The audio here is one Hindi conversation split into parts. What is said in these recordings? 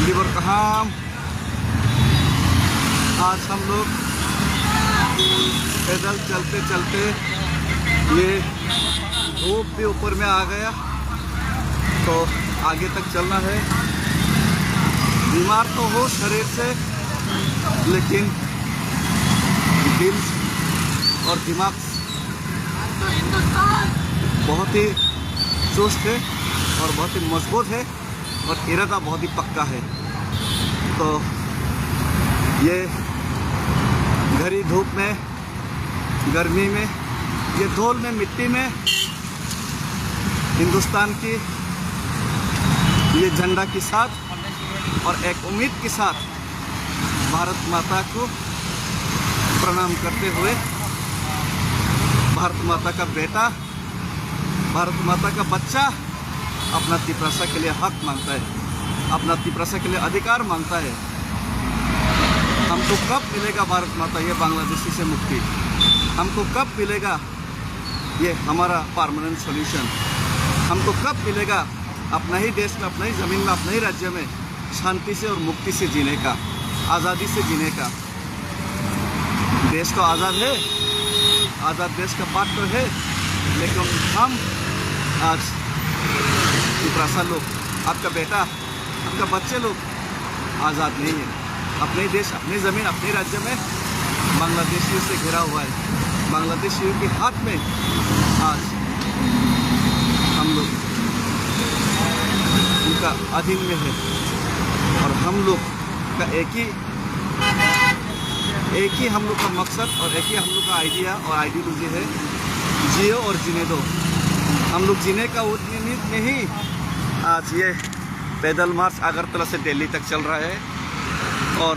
लिवर कहाँ। आज हम लोग पैदल चलते चलते ये धूप भी ऊपर में आ गया, तो आगे तक चलना है। बीमार तो हो शरीर से, लेकिन दिल और दिमाग बहुत ही चुस्त है और बहुत ही मजबूत है और इरादा बहुत ही पक्का है। तो ये घरी धूप में, गर्मी में, ये धूल में, मिट्टी में हिंदुस्तान की ये झंडा के साथ और एक उम्मीद के साथ भारत माता को प्रणाम करते हुए, भारत माता का बेटा, भारत माता का बच्चा अपना तिपरासा के लिए हक मांगता है, अपना तिपरासा के लिए अधिकार मांगता है। हमको कब मिलेगा भारत माता ये बांग्लादेशी से मुक्ति? हमको कब मिलेगा ये हमारा परमानेंट सॉल्यूशन? हमको कब मिलेगा अपना ही देश में, अपना ही ज़मीन में, अपने ही राज्य में शांति से और मुक्ति से जीने का, आज़ादी से जीने का? देश तो आज़ाद है, आज़ाद देश का बात तो है, लेकिन हम आज तिपरासा लोग, आपका बेटा, आपका बच्चे लोग आज़ाद नहीं है। अपने देश, अपनी ज़मीन, अपने राज्य में बांग्लादेशियों से घिरा हुआ है। बांग्लादेशियों के हाथ में आज हम लोग उनका अधीन में है और हम लोग का एक ही हम लोग का मकसद और एक ही हम लोग का आइडिया और आइडियोलॉजी है, जियो और जीने दो। हम लोग जीने का उम्मीद में ही आज ये पैदल मार्च अगरतला से दिल्ली तक चल रहा है और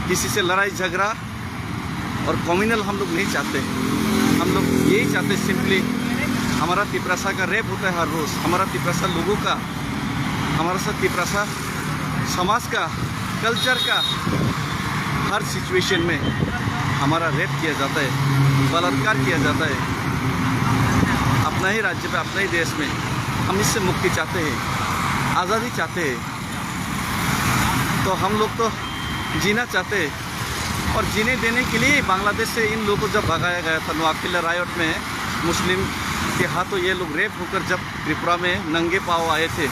किसी से लड़ाई झगड़ा और कम्युनल हम लोग नहीं चाहते। हम लोग यही चाहते सिंपली, हमारा तिपरासा का रेप होता है हर रोज़, हमारा तिपरासा लोगों का, हमारा साथ तिपरासा समाज का, कल्चर का हर सिचुएशन में हमारा रेप किया जाता है, बलात्कार किया जाता है। अपना ही राज्य में, अपने ही देश में हम इससे मुक्ति चाहते हैं, आज़ादी चाहते हैं। तो हम लोग तो जीना चाहते हैं और जीने देने के लिए बांग्लादेश से इन लोगों को जब भगाया गया था नोआखिला रायोट में, मुस्लिम के हाथों ये लोग रेप होकर जब त्रिपुरा में नंगे पाँव आए थे,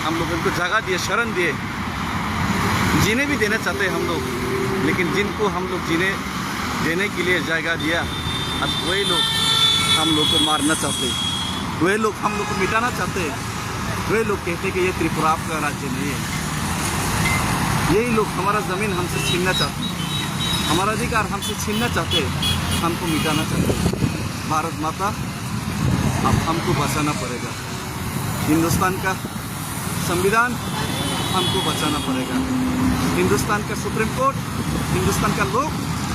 हम लोग उनको जगह दिए, शरण दिए, जीने भी देना चाहते हैं हम लोग। लेकिन जिनको हम लोग जीने देने के लिए जगह दिया, आज वही लोग हम लोग को मारना चाहते हैं, वही लोग हम लोग को मिटाना चाहते हैं, वही लोग कहते हैं कि ये त्रिपुरा आपका राज्य नहीं है। यही लोग हमारा ज़मीन हमसे छीनना चाहते हैं, हमारा अधिकार हमसे छीनना चाहते हैं, हमको मिटाना चाहते हैं। भारत माता, अब हमको बचाना पड़ेगा। हिंदुस्तान का संविधान हमको बचाना पड़ेगा। हिंदुस्तान का सुप्रीम कोर्ट, हिंदुस्तान का लोग,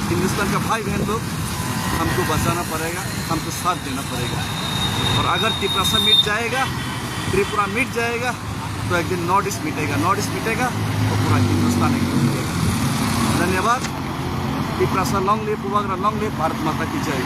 हिंदुस्तान का भाई बहन लोग हमको बचाना पड़ेगा, हमको साथ देना पड़ेगा। और अगर तिपरासा मिट जाएगा, त्रिपुरा मिट जाएगा, तो एक दिन नॉर्थ ईस्ट मिटेगा, नॉर्थ ईस्ट मिटेगा तो पूरा हिंदुस्तान एक दिन मिटेगा। धन्यवाद। Tiprasa long live, Bubagra long live, Bharat माता की जय।